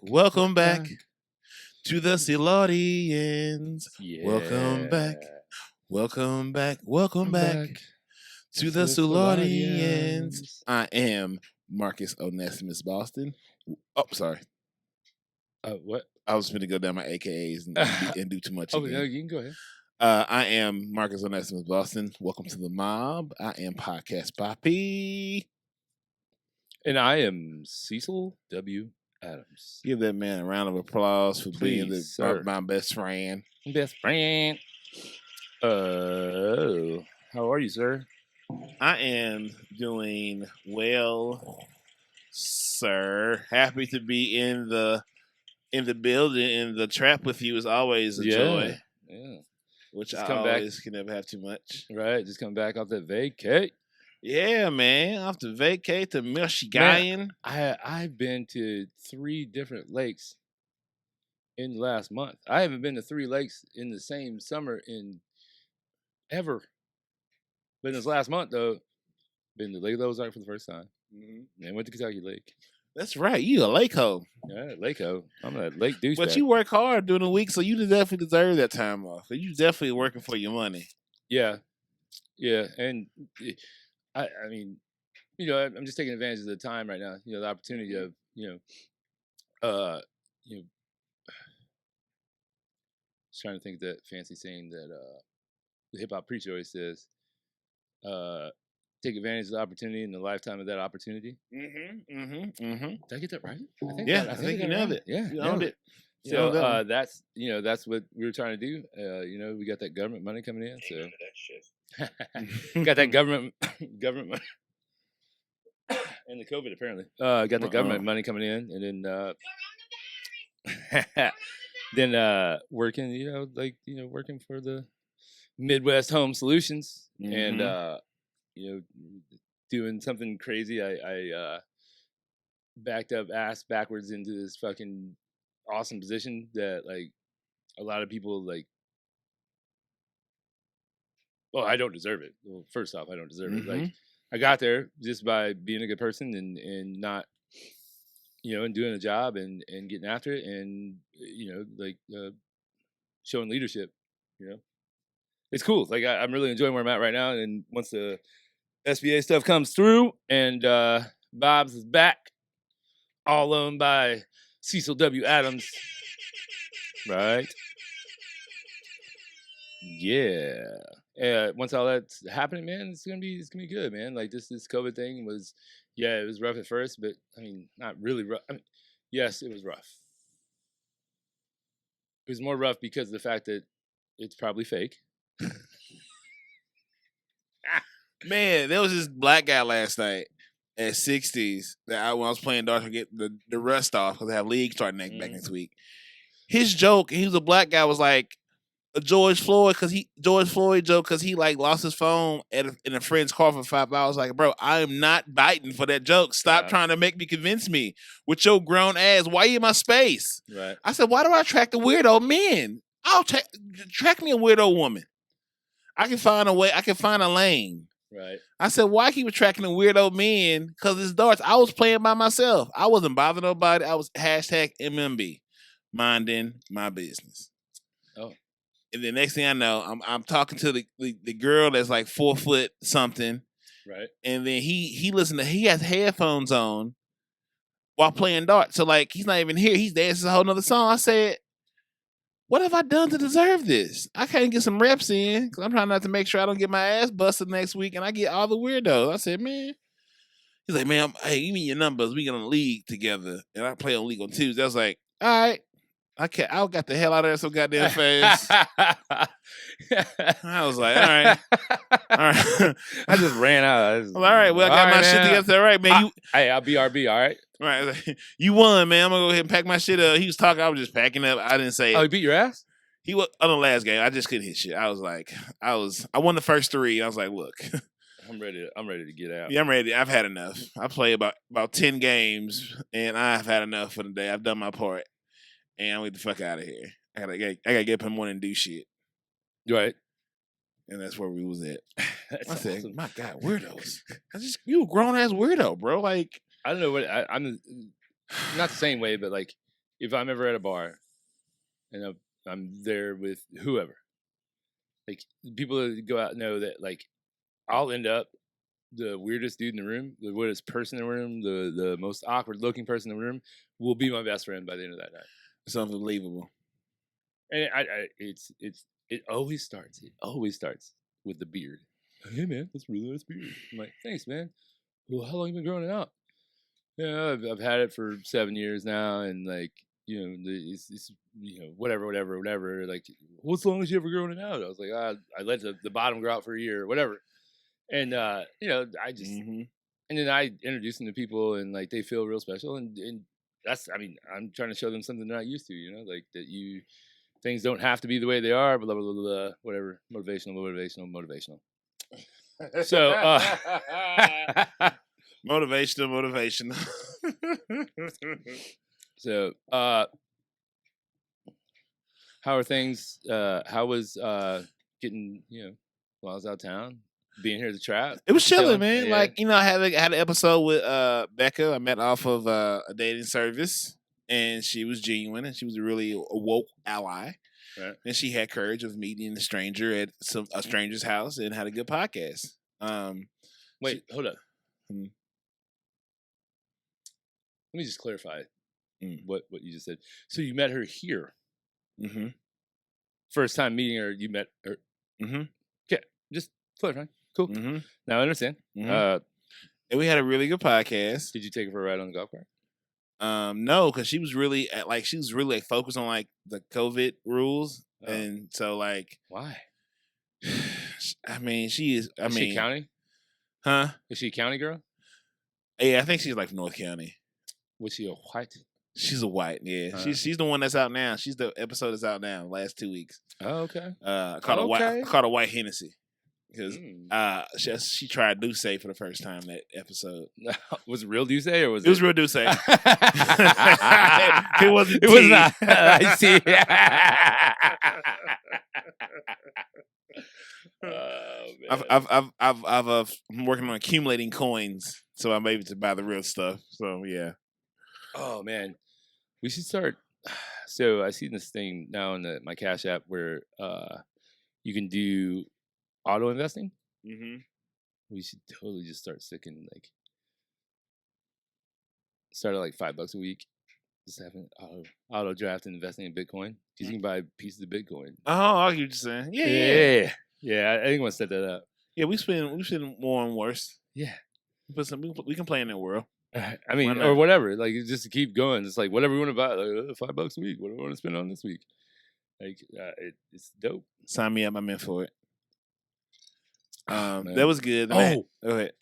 Welcome back to the Silaudians. Yeah. Welcome back. Welcome back. Welcome back to the the Silaudians. I am Marcus Onesimus Boston. Oh, sorry. What? I was going to go down my AKAs and do too much Oh, again. no, you can go ahead. I am Marcus Onesimus Boston. Welcome to the mob. I am Podcast Poppy. And I am Cecil W. Adams. Give that man a round of applause for being my best friend. Best friend. How are you, sir? I am doing well, sir. Happy to be in the building, and the trap with you is always a joy. Yeah. Which Just I always can never have too much. Right, just come back off that vacay. Yeah, man. Off the vacay to Michigan. I've been to 3 different lakes in the last month. I haven't been to 3 lakes in the same summer in ever. But in this last month, though, been to Lake Ozark for the first time. Mm-hmm. And went to Kentucky Lake. That's right. You a lake hoe. Yeah, lake hoe. I'm a lake douchebag. But you work hard during the week, so you definitely deserve that time off. You definitely working for your money. Yeah. Yeah. And I mean, I'm just taking advantage of the time right now. The opportunity of, just trying to think of that fancy saying that the hip hop preacher always says, take advantage of the opportunity in the lifetime of that opportunity. Did I get that right? I think you nailed it. Yeah, you owned it. So that's that's what we were trying to do. We got that government money coming in, so got that government money. And the COVID apparently got the government money coming in, and then working, working for the Midwest Home Solutions, and doing something crazy. I backed up ass backwards into this fucking awesome position that a lot of people well, I don't deserve it. Well, first off, I don't deserve it. I got there just by being a good person and not, and doing a job and getting after it and, showing leadership, It's cool. I'm really enjoying where I'm at right now. And once the SBA stuff comes through and Bob's is back, all owned by Cecil W. Adams. Right? Yeah. Once all that's happening, man, it's gonna be good, man. This COVID thing was, it was rough at first, but I mean, not really rough. I mean, yes, it was rough. It was more rough because of the fact that it's probably fake. Man, there was this black guy last night at 60s that when I was playing darts to get the rust off because I have league starting back next week. His joke, he was a black guy, was like a George Floyd joke because he lost his phone in a friend's car for 5 hours. Like, bro, I am not biting for that joke. Stop trying to convince me with your grown ass. Why you in my space? Right. I said, why do I attract the weirdo men? I'll track me a weirdo woman. I can find a way. I can find a lane. Right. I said, why keep attracting the weirdo men? Because it's darts. I was playing by myself. I wasn't bothering nobody. I was #MMB, minding my business. Oh. And the next thing I know, I'm talking to the girl that's 4 foot something. Right. And then he has headphones on while playing darts. So he's not even here. He's dancing a whole nother song. I said, what have I done to deserve this? I can't get some reps in because I'm trying not to make sure I don't get my ass busted next week and I get all the weirdos. I said, man. He's like, man, hey, give me your numbers. We get on the league together. And I play on league on Tuesday. I was like, all right. I got the hell out of there so goddamn fast. I was like, all right. I just ran out. All right, well, I got my shit together. All right, man. I'll BRB, all right? All right. You won, man. I'm going to go ahead and pack my shit up. He was talking. I was just packing up. I didn't say it. Oh, he beat your ass? He was on the last game. I just couldn't hit shit. I won the first 3. I was like, look. I'm ready to get out. Yeah, I'm ready. I've had enough. I played about 10 games, and I've had enough for the day. I've done my part. And I'm get the fuck out of here. I gotta get up in the morning and do shit. Right. And that's where we was at. I said, my God, weirdos. You a grown ass weirdo, bro. I don't know what I'm not the same way, but if I'm ever at a bar and I'm there with whoever, like people that go out know that like I'll end up the weirdest dude in the room, the weirdest person in the room, the most awkward looking person in the room will be my best friend by the end of that night. It's unbelievable. And it always starts with the beard. Hey man, that's really nice beard. I'm like, thanks man. Well, how long you been growing it out? Yeah, I've had it for 7 years now, and like it's whatever. Like, what's the longest you ever grown it out? I was like, I let the bottom grow out for a year or whatever. And I just and then I introduce them to people, and like they feel real special, and that's I'm trying to show them something they're not used to, like that things don't have to be the way they are, blah blah blah, blah whatever, motivational. So motivational. So how are things? How was getting while I was out of town? Being here at the trap, it was chilling, man. Yeah. Like I had an episode with Becca. I met off of a dating service, and she was genuine, and she was a really woke ally. Right. And she had courage of meeting a stranger at a stranger's house and had a good podcast. Wait, hold up. Let me just clarify what you just said. So you met her here. Mm-hmm. First time meeting her, you met her. Mm-hmm. Okay, just clarify. Cool. Mm-hmm. Now I understand. Mm-hmm. And we had a really good podcast. Did you take her for a ride on the golf cart? No, because she was really focused on like the COVID rules, and so like why? I mean, she is. Is she county? Huh? Is she a county girl? Yeah, I think she's like North County. Was she a white? She's a white. Yeah, she's the one that's out now. She's the episode that's out now. Last 2 weeks. Oh, okay. Called a white Hennessy. Because she tried Douce for the first time that episode. Was it real Douce or was it? It was real Douce. It wasn't. It was not. I see. I'm working on accumulating coins, so I'm able to buy the real stuff. So yeah. Oh man, we should start. So I see this thing now in my Cash App where you can do auto investing. Mm-hmm. We should totally just start sticking start at like $5 a week. Just having auto draft and investing in Bitcoin because you can buy pieces of Bitcoin. Oh, I get what you're saying. Yeah. I think I want to set that up. Yeah, we spend more and worse. Yeah, we can play in that world. I mean, or whatever. Like just to keep going. It's like whatever we want to buy. Like $5 a week. What do I want to spend on this week? Like it's dope. Sign me up. I'm in for it. Man. That was good. Oh, go ahead.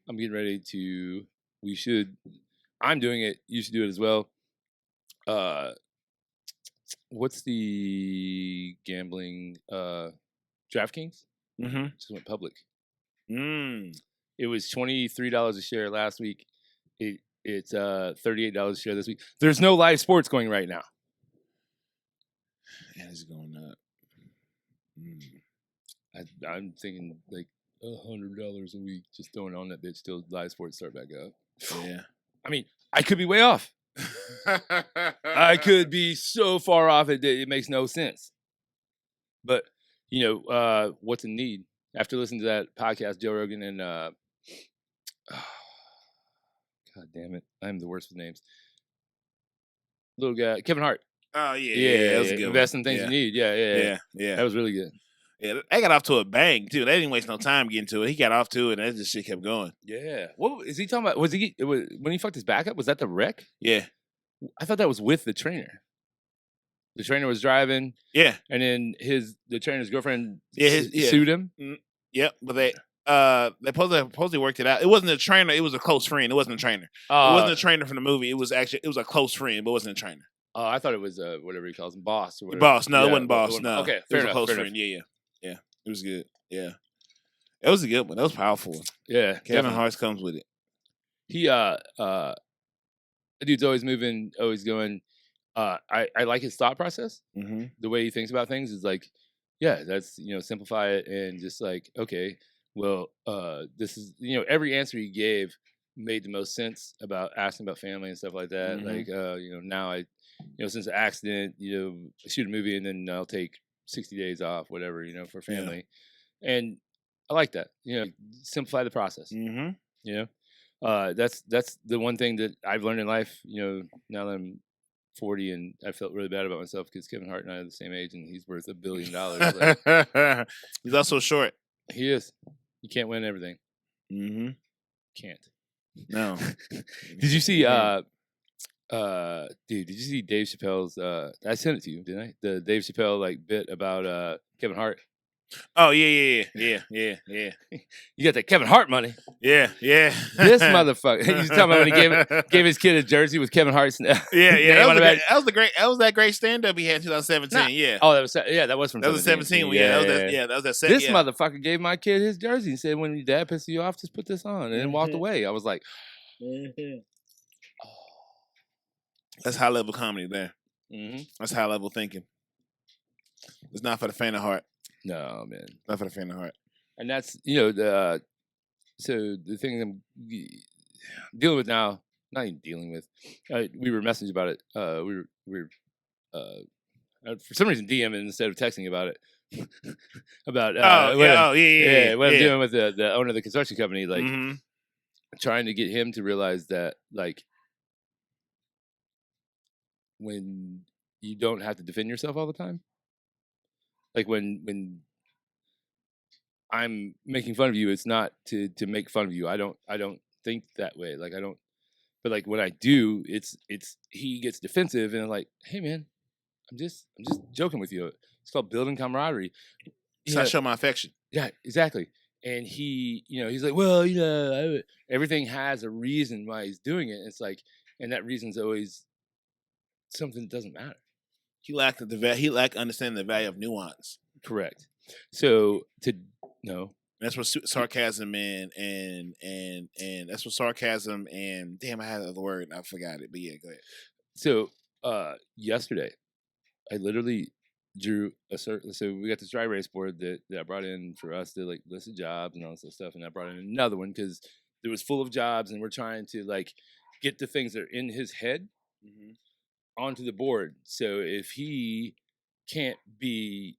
I'm getting ready to. I'm doing it. You should do it as well. What's the gambling? DraftKings. Mm-hmm. Just went public. Mm. It was $23 a share last week. It's $38 a share this week. There's no live sports going right now. And it's going up. I'm thinking like $100 a week just throwing on that bitch till live sports start back up. Yeah. I mean, I could be way off. I could be so far off it makes no sense. But what's in need? After listening to that podcast, Joe Rogan and God damn it, I'm the worst with names. Little guy, Kevin Hart. Oh yeah, that was a good invest in things you need. Yeah. That was really good. Yeah, they got off to a bang too. They didn't waste no time getting to it. He got off to it, and that just shit kept going. Yeah. What is he talking about? Was when he fucked his back up? Was that the wreck? Yeah. I thought that was with the trainer. The trainer was driving. Yeah. And then the trainer's girlfriend sued him. Yep. But they supposedly worked it out. It wasn't a trainer. It was a close friend. It wasn't a trainer. It wasn't a trainer from the movie. It was a close friend, but it wasn't a trainer. Oh, I thought it was whatever he calls him, boss or whatever. Boss. No, it wasn't boss. No. Okay, fair enough. It was a close friend. Yeah. It was good. Yeah. It was a good one. That was powerful. Yeah. Kevin Hart comes with it. He the dude's always moving, always going. I like his thought process. Mm-hmm. The way he thinks about things is like, yeah, that's simplify it and just like, okay, well, this is every answer he gave made the most sense about asking about family and stuff like that. Mhm. Like, now I, since the accident, I shoot a movie and then I'll take 60 days off, whatever, for Yeah. family. And I like that, simplify the process, Mhm. that's the one thing that I've learned in life, now that I'm 40 and I felt really bad about myself because Kevin Hart and I are the same age and he's worth $1 billion. Like, He's also short. he is. You can't win everything. Mhm. Can't. No. Did you see Yeah. dude, did you see Dave Chappelle's I sent it to you, didn't I? The Dave Chappelle bit about Kevin Hart. Oh yeah. You got that Kevin Hart money. Yeah. This motherfucker. He's talking about when he gave his kid a jersey with Kevin Hart's name That on the back. was that great stand up he had in 2017. Nah. Yeah. Oh, that was from That was 17. Yeah, that was that set. This motherfucker gave my kid his jersey and said, "When your dad pisses you off, just put this on," and then walked away. I was like, That's high level comedy there. mm-hmm. That's high level thinking. It's not for the faint of heart. No, man. Not for the faint of heart. And that's so the thing I'm dealing with now, not even dealing with. We were messaging about it. We were for some reason DMing instead of texting about it. About what I'm doing with the owner of the construction company, like trying to get him to realize that, like, when you don't have to defend yourself all the time, like when I'm making fun of you, it's not to make fun of you. I don't think that way. Like, I don't. But like when I do, it's he gets defensive and I'm like, hey man, I'm just joking with you. It's called building camaraderie. It's not show my affection. Yeah, exactly. And he, he's like, well, everything has a reason why he's doing it. It's like, and that reason's always something that doesn't matter. He lacked understanding the value of nuance. Correct. So that's what sarcasm and that's what sarcasm and damn, I had the other word and I forgot it. But yeah, go ahead. So yesterday, I literally drew so we got this dry erase board that I brought in for us to like list the jobs and all this stuff, and I brought in another one because it was full of jobs and we're trying to like get the things that are in his head onto the board. So if he can't be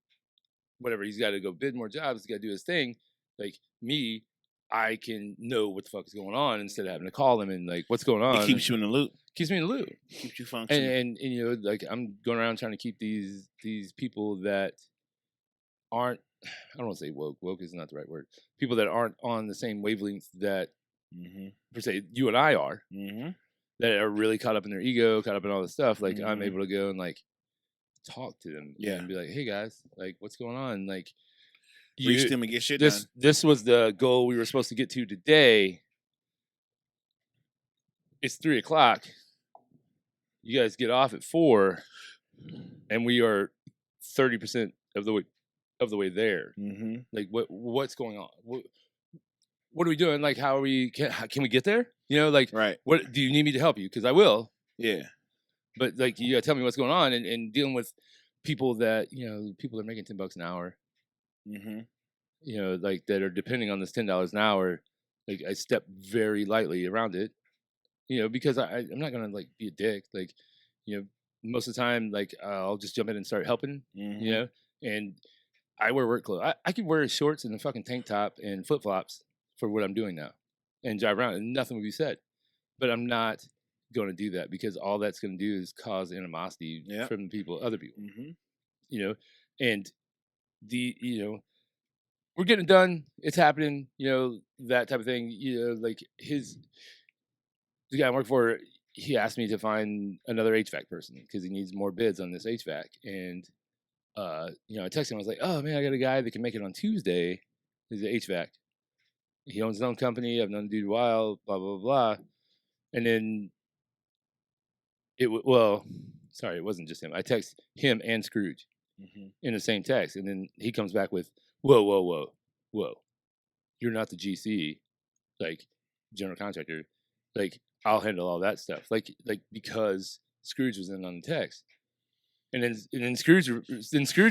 whatever, he's got to go bid more jobs, he's got to do his thing. Like me, I can know what the fuck is going on instead of having to call him and like, what's going on? It keeps you in the loop. Keeps me in the loop. Keeps you functioning. And like I'm going around trying to keep these people that aren't, I don't want to say woke. Woke is not the right word. People that aren't on the same wavelength that per se you and I are, that are really caught up in their ego, caught up in all this stuff. Like I'm able to go and like talk to them and be like, hey guys, like what's going on? Like reach them and get shit done. This was the goal we were supposed to get to today. It's 3:00. You guys get off at 4, and we are 30% of the way there. Like what's going on? What are we doing? Like how are we? Can we get there? Like right. What do you need me to help you? Because I will. Yeah. But like you gotta tell me what's going on and dealing with people that people are making $10 an hour. Like that are depending on this $10 an hour. Like I step very lightly around it. Because I'm not gonna like be a dick. Like, most of the time, like I'll just jump in and start helping. And I wear work clothes. I could wear shorts and a fucking tank top and flip flops for what I'm doing now, and drive around, and nothing would be said. But I'm not going to do that because all that's going to do is cause animosity from other people. And we're getting it done. It's happening. That type of thing. Like the guy I work for, he asked me to find another HVAC person because he needs more bids on this HVAC. And, I texted him. I was like, oh, man, I got a guy that can make it on Tuesday. He's an HVAC. He owns his own company. I've known the dude a while, blah, blah, blah. And then it wasn't just him. I text him and Scrooge in the same text. And then he comes back with, whoa. You're not the GC, like, general contractor. Like, I'll handle all that stuff. Like because Scrooge was in on the text, and then Scrooge.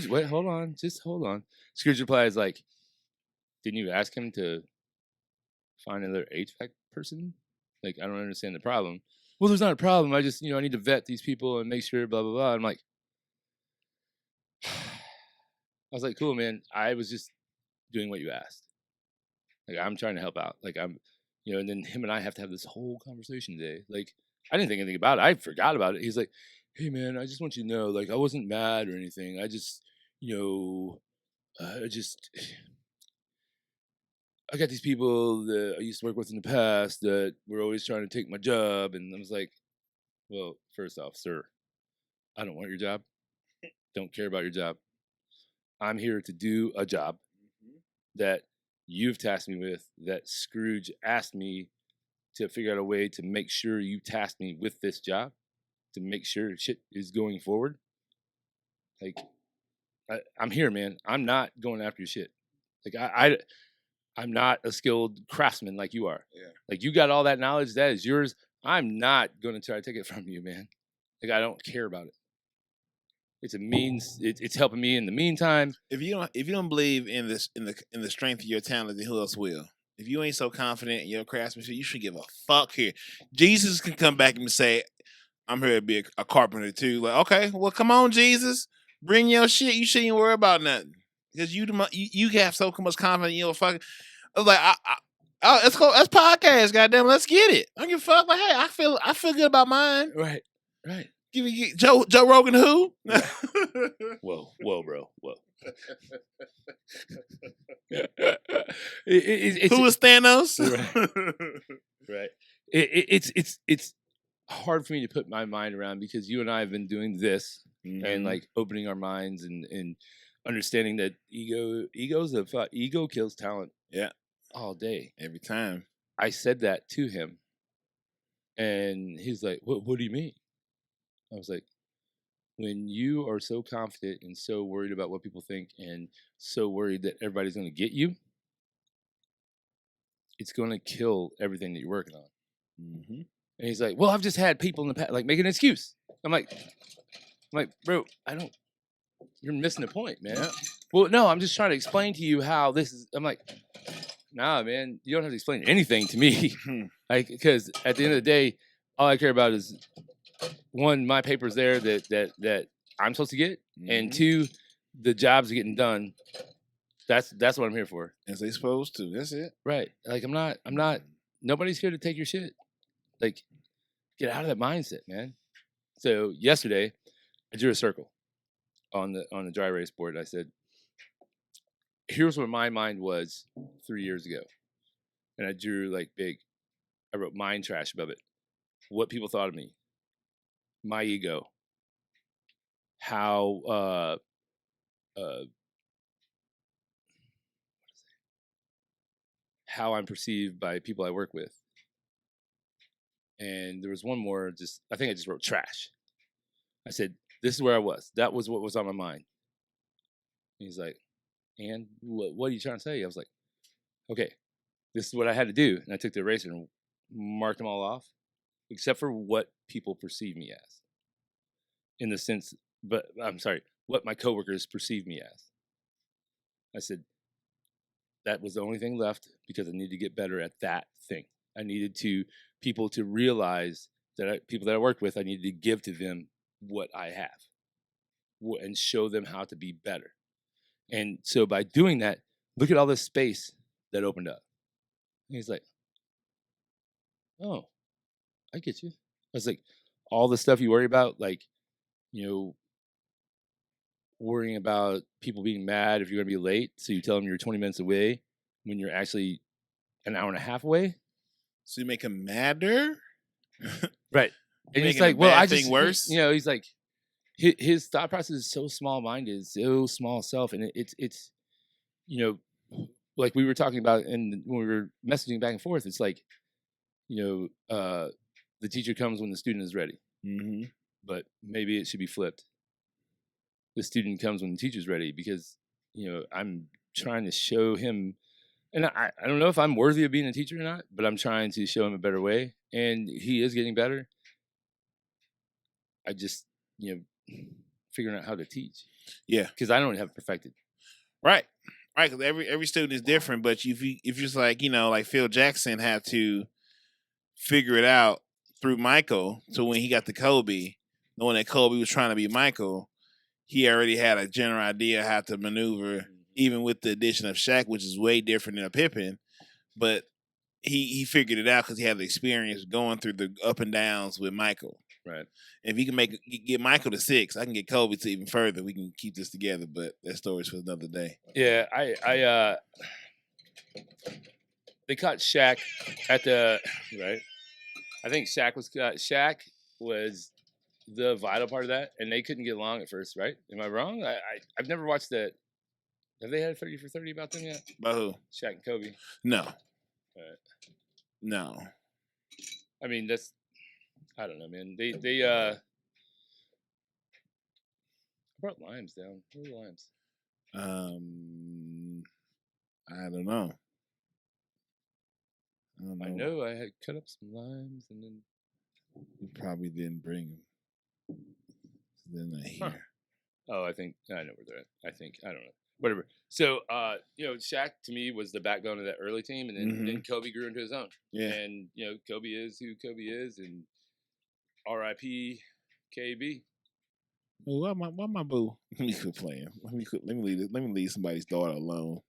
Wait, hold on. Scrooge replies like, "Didn't you ask him to find another HVAC person?" Like, I don't understand the problem. Well, there's not a problem. I just, I need to vet these people and make sure, blah, blah, blah. I'm like, I was like, cool, man. I was just doing what you asked. Like, I'm trying to help out. Like, I'm, and then him and I have to have this whole conversation today. Like, I didn't think anything about it. I forgot about it. He's like, hey, man, I just want you to know, like, I wasn't mad or anything. I just, I got these people that I used to work with in the past that were always trying to take my job. And I was like, well, first off, sir, I don't want your job. Don't care about your job. I'm here to do a job that you've tasked me with, that Scrooge asked me to figure out a way to make sure you tasked me with this job, to make sure shit is going forward. Like, I'm here, man. I'm not going after your shit. Like, I'm not a skilled craftsman like you are. Yeah. Like, you got all that knowledge, that is yours. I'm not going to try to take it from you, man. Like, I don't care about it. It's a means. It's helping me in the meantime. If you don't believe in this in the strength of your talent, then who else will? If you ain't so confident in your craftsmanship, you should give a fuck here. Jesus can come back and say, "I'm here to be a carpenter too." Like, okay, well, come on, Jesus, bring your shit. You shouldn't even worry about nothing because you have so much confidence in your fucking. I was like, let's go. Let's podcast, goddamn. Let's get it. I don't give a fuck. Like, hey, I feel good about mine. Right. Give me Joe Rogan who? Whoa, bro. Whoa. Who is Thanos? Right. It's hard for me to put my mind around because you and I have been doing this and like opening our minds and understanding that ego kills talent. Yeah. All day. Every time. I said that to him. And he's like, what do you mean? I was like, when you are so confident and so worried about what people think and so worried that everybody's going to get you, it's going to kill everything that you're working on. Mm-hmm. And he's like, well, I've just had people in the past, like, make an excuse. I'm like, bro, you're missing the point, man. Yeah. Well, no, I'm just trying to explain to you how this is. I'm like, nah, man, you don't have to explain anything to me. Like, because at the end of the day, all I care about is, one, my paper's there that I'm supposed to get, and two, the jobs are getting done. That's what I'm here for. As they supposed to. That's it. Right. Like, I'm not. Nobody's here to take your shit. Like, get out of that mindset, man. So yesterday, I drew a circle on the dry erase board. I said, here's where my mind was 3 years ago, and I drew like big. I wrote mind trash above it. What people thought of me. My ego, how how I'm perceived by people I work with, and there was one more. I think I just wrote trash. I said, "This is where I was. That was what was on my mind." And he's like, "And what are you trying to say?" I was like, "Okay, this is what I had to do," and I took the eraser and marked them all off, except for what people perceive me as. In the sense, but I'm sorry, what my coworkers perceive me as. I said, that was the only thing left because I needed to get better at that thing. I needed people to realize that people that I worked with, I needed to give to them what I have and show them how to be better. And so by doing that, look at all this space that opened up. And he's like, oh, I get you. I was like, all the stuff you worry about, like, worrying about people being mad if you're going to be late. So you tell them you're 20 minutes away when you're actually an hour and a half away. So you make them madder? Right. And he's like, well, I just, worse. He's like, his thought process is so small-minded, so small self. And it's like we were talking about when we were messaging back and forth, it's like, the teacher comes when the student is ready. Mm-hmm. But maybe it should be flipped. The student comes when the teacher's ready because, I'm trying to show him, and I don't know if I'm worthy of being a teacher or not, but I'm trying to show him a better way, and he is getting better. I just, figuring out how to teach. Yeah. Because I don't have it perfected. Right. Right, because every student is different, but if you just like, like Phil Jackson had to figure it out through Michael. So when he got to Kobe, knowing that Kobe was trying to be Michael, he already had a general idea how to maneuver, even with the addition of Shaq, which is way different than a Pippen. But he figured it out because he had the experience going through the up and downs with Michael. Right. If he can get Michael to 6, I can get Kobe to even further. We can keep this together, but that story's for another day. Yeah, they caught Shaq at the right. I think Shaq was the vital part of that, and they couldn't get along at first, right? Am I wrong? I've never watched that. Have they had a 30 for 30 about them yet? About who? Shaq and Kobe. No. No. I mean, I don't know, man. They brought limes down. Where are the limes? I don't know. I know I had cut up some limes and then you probably didn't bring them. They're not here. Huh. Oh, I know where they're at. I don't know. Whatever. So, Shaq to me was the backbone of that early team, and then Kobe grew into his own. Yeah. And Kobe is who Kobe is, and R.I.P. KB. Why my boo? Let me quit playing. Let me leave somebody's daughter alone.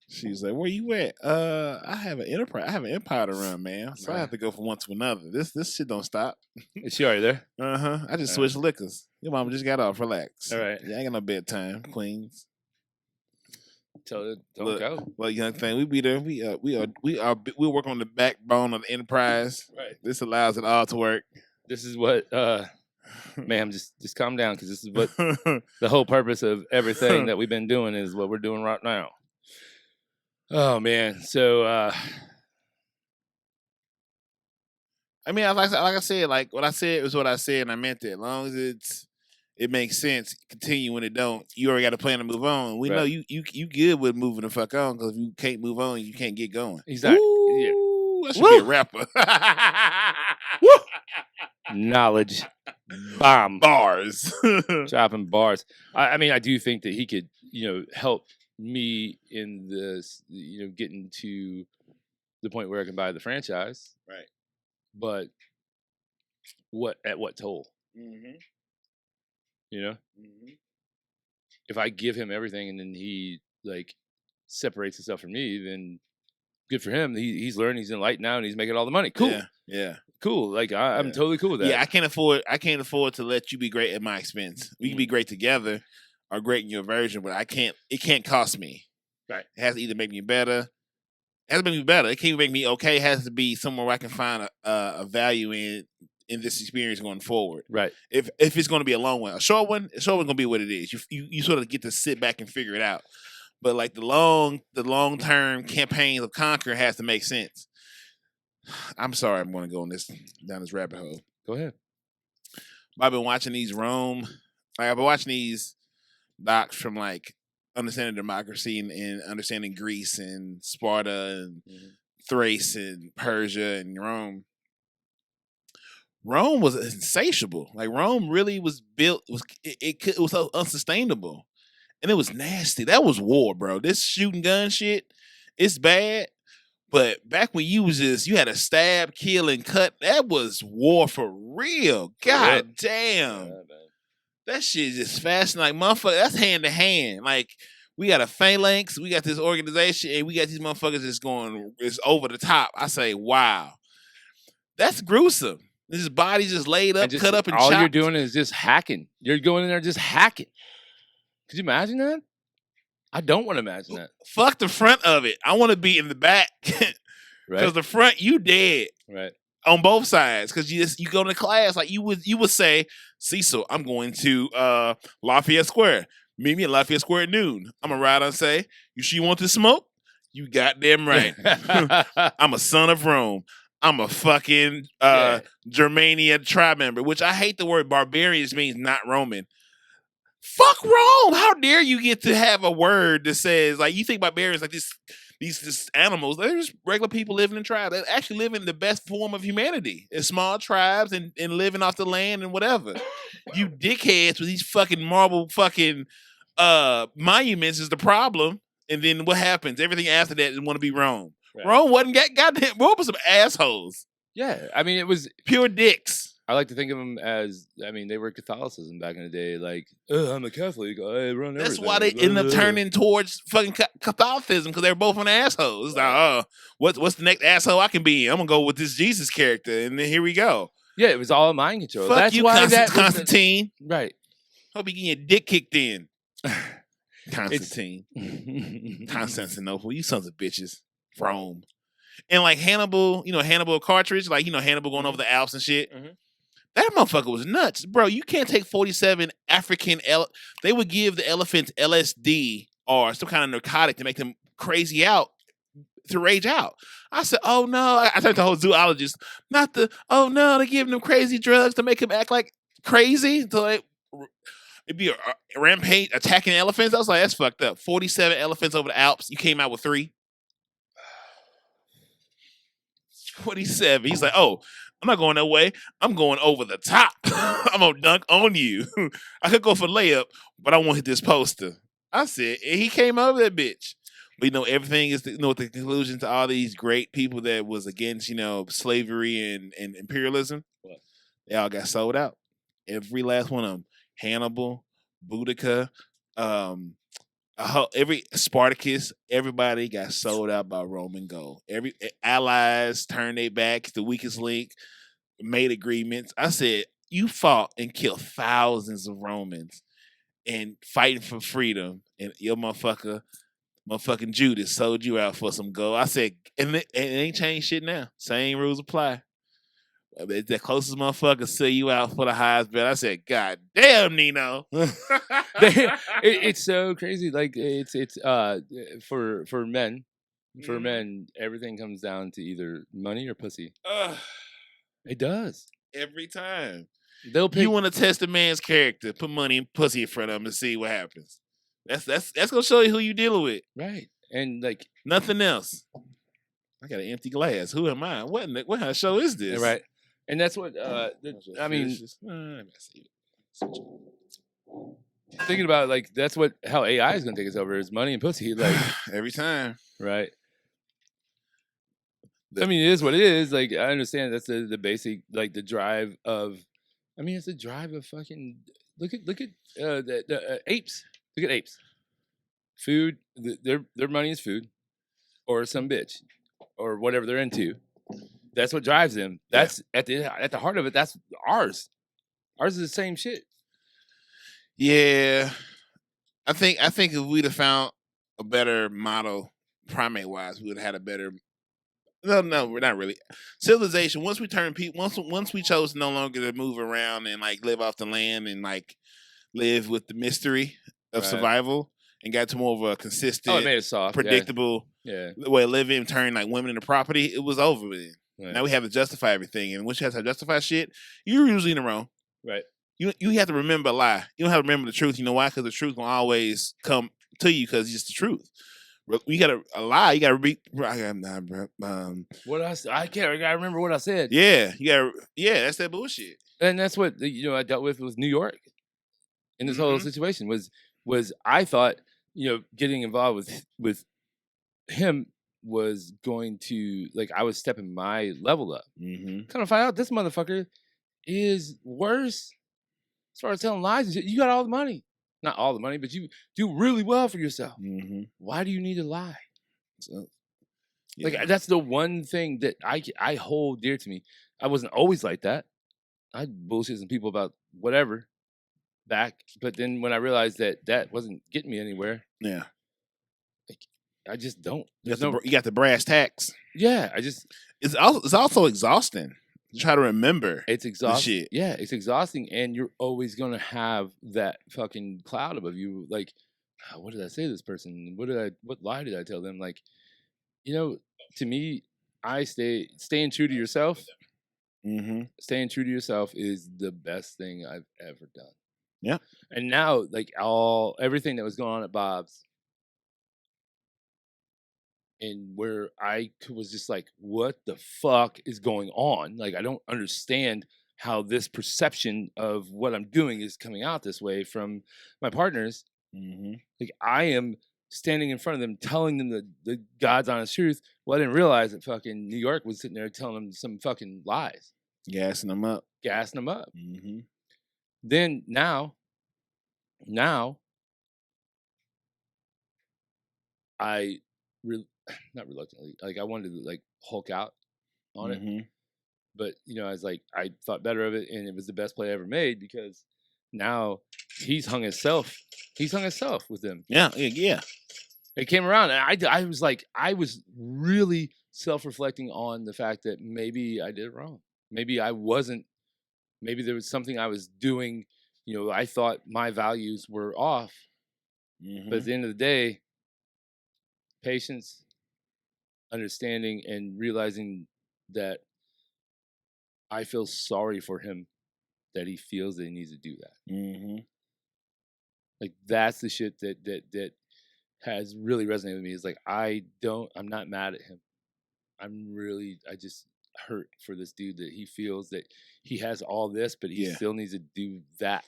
She's like, where you at? I have an empire to run, man. So I have to go from one to another. This shit don't stop. Is she already there? I just switched liquors. Your mama just got off. Relax. All right. Yeah, I ain't got no bedtime, queens. Tell her don't go. Well, young thing, we be there. We work on the backbone of the enterprise. Right. This allows it all to work. This is what, ma'am, just calm down, because this is what the whole purpose of everything that we've been doing is what we're doing right now. Oh man, so I mean, like I said, like what I said was what I said, and I meant it. As long as it makes sense, continue. When it don't, you already got a plan to move on. We know you good with moving the fuck on, because if you can't move on, you can't get going. Exactly. Ooh, I should be a rapper. Knowledge bomb bars, dropping bars. I mean, I do think that he could, help me in this, getting to the point where I can buy the franchise. Right. But at what toll? Mm-hmm. If I give him everything and then he separates himself from me, then good for him. He's learned, he's enlightened now, and he's making all the money. Cool. Yeah. Cool. I'm totally cool with that. Yeah, I can't afford to let you be great at my expense. We can be great together or great in your version, but it can't cost me. Right. It has to either make me better. It has to make me better. It can't even make me okay. It has to be somewhere where I can find a value in this experience going forward. Right. If it's going to be a long one, a short one's going to be what it is. You sort of get to sit back and figure it out. But like the long term campaigns of conquer has to make sense. I'm sorry, I'm going to go down this rabbit hole. Go ahead. I've been watching these I've been watching these docs from understanding democracy and understanding Greece and Sparta and Thrace and Persia and Rome. Rome was insatiable. Rome really was built. It was so unsustainable, and it was nasty. That was war, bro. This shooting gun shit, it's bad. But back when you had to stab, kill, and cut, that was war for real. God damn. Yeah, that shit is just fascinating. Motherfucker, that's hand to hand. We got a phalanx, we got this organization, and we got these motherfuckers just going, it's over the top. I say, wow. That's gruesome. This body just laid up, cut up, and all chopped. You're doing is just hacking. You're going in there just hacking. Could you imagine that? I don't want to imagine that. Fuck the front of it. I want to be in the back. Because the front, you dead. Right. On both sides. Because you go to class, you would say, Cecil, I'm going to Lafayette Square. Meet me at Lafayette Square at noon. I'm going to ride and say, you sure you want to smoke? You goddamn right. I'm a son of Rome. I'm a fucking Germania tribe member, which I hate the word barbarians means not Roman. Fuck Rome! How dare you get to have a word that says, you think barbarians these animals, they're just regular people living in tribes. They actually live in the best form of humanity. In small tribes and living off the land and whatever. You dickheads with these fucking marble fucking monuments is the problem. And then what happens? Everything after that is want to be Rome. Right. Rome wasn't goddamn. Rome was some assholes. Yeah, I mean, it was pure dicks. I like to think of them as, I mean, they were Catholicism back in the day. Like, oh, I'm a Catholic. I run That's everything. why they ended up turning towards fucking Catholicism, because they were both an assholes. It's like, what's the next asshole I can be? I'm gonna go with this Jesus character, and then here we go. Yeah, it was all mind control. Fuck That's you, why that Constantine. Right. Hope you getting your dick kicked in. Constantine. Constantinople. You sons of bitches. Rome. And like Hannibal, Hannibal Cartridge, like, Hannibal going over the Alps and shit. Mhm. That motherfucker was nuts. Bro, you can't take 47 African they would give the elephants LSD or some kind of narcotic to make them crazy out, to rage out. I said, oh no. I told the whole zoologist, they're giving them crazy drugs to make them act like crazy. So it'd be a rampage attacking elephants. I was like, that's fucked up. 47 elephants over the Alps. You came out with 3. 47. He's like, oh, I'm not going that way. I'm going over the top. I'm going to dunk on you. I could go for layup, but I want to hit this poster. I said, and he came over that bitch. But, everything is, the conclusion to all these great people that was against, slavery and imperialism. What? They all got sold out. Every last one of them. Hannibal, Boudica, every Spartacus, everybody got sold out by Roman gold. Every allies turned their backs, the weakest link, made agreements. I said, you fought and killed thousands of Romans and fighting for freedom, and your motherfucking Judas sold you out for some gold. I said, and it ain't changed shit now. Same rules apply. The closest motherfucker sell you out for the highest bet. I said, God damn, Nino. It's so crazy. Like it's for men, everything comes down to either money or pussy. It does every time. They'll pick. You want to test a man's character, put money and pussy in front of him and see what happens. That's gonna show you who you dealing with, right? And like nothing else. I got an empty glass. Who am I? What kind of show is this? Right. And that's what I mean. Thinking about like that's how AI is going to take us over is money and pussy, like every time, right? I mean, it is what it is. Like I understand that's the basic, like the drive of. I mean, it's the drive of fucking. Look at the apes. Look at apes. Food. Their money is food, or some bitch, or whatever they're into. That's what drives them. That's at the heart of it. That's ours. Ours is the same shit. Yeah, I think if we'd have found a better model, primate wise, we would have had a better. No, we're not really civilization. Once we turn people, once we chose no longer to move around and like live off the land and like live with the mystery of survival and got to more of a consistent, it made it soft, predictable way of living, turn like women into property. It was over with it. Right. Now we have to justify everything, and once you have to justify shit, you're usually in the wrong. Right. You have to remember a lie. You don't have to remember the truth. You know why? Because the truth will always come to you because it's just the truth. You got a lie. You got to read. What I can't. I got to remember what I said. Yeah, you got. That's that bullshit. And that's what I dealt with New York in this whole situation was I thought getting involved with him was going to I was stepping my level up. Kind of find out this motherfucker is worse as far as telling lies and shit. You got all the money, not all the money, but you do really well for yourself. Why do you need to lie? So, that's the one thing that I hold dear to me. I wasn't always like that. I bullshit some people about whatever back, but then when I realized that wasn't getting me anywhere, I just don't. You got the brass tacks. Yeah, it's also exhausting to try to remember. It's exhausting. Shit. Yeah, it's exhausting, and you're always gonna have that fucking cloud above you. Like, what did I say to this person? What lie did I tell them? Like, to me, I staying true to yourself. Staying true to yourself is the best thing I've ever done. Yeah, and now everything that was going on at Bob's. And where I was just like, what the fuck is going on? Like, I don't understand how this perception of what I'm doing is coming out this way from my partners. Like, I am standing in front of them, telling them the God's honest truth. Well, I didn't realize that fucking New York was sitting there telling them some fucking lies, Gassing them up. Mm-hmm. Then now, I not reluctantly, like I wanted to like Hulk out on it, but I was like, I thought better of it, and it was the best play I ever made because now he's hung himself with them. Yeah. It came around, and I was like, I was really self-reflecting on the fact that maybe I did it wrong. Maybe I wasn't. Maybe there was something I was doing. I thought my values were off, but at the end of the day, patience, understanding, and realizing that I feel sorry for him that he feels that he needs to do that. Like that's the shit that has really resonated with me. Is like I'm not mad at him. I just hurt for this dude that he feels that he has all this, but he still needs to do that.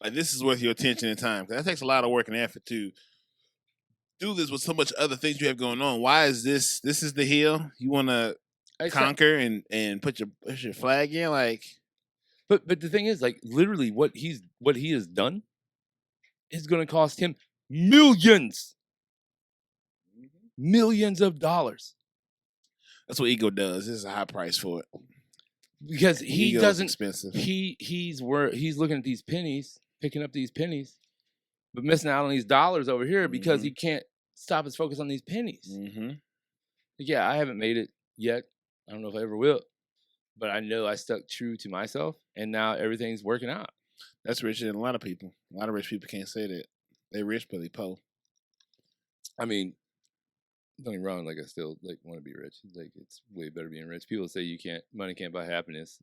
Like this is worth your attention and time. Because that takes a lot of work and effort to do this with so much other things you have going on. Why is this? This is the hill you want to conquer and put your flag in, like. But the thing is, like, literally, what he has done is going to cost him millions of dollars. That's what ego does. This is a high price for it because he doesn't. Expensive. He's looking at these pennies, picking up these pennies, but missing out on these dollars over here because he can't stop his focus on these pennies. Yeah, I haven't made it yet. I don't know if I ever will, but I know I stuck true to myself, and now everything's working out. That's richer than a lot of people. A lot of rich people can't say that. They rich, but they poor. I mean, don't get me wrong. Like I still like want to be rich. Like it's way better being rich. People say money can't buy happiness.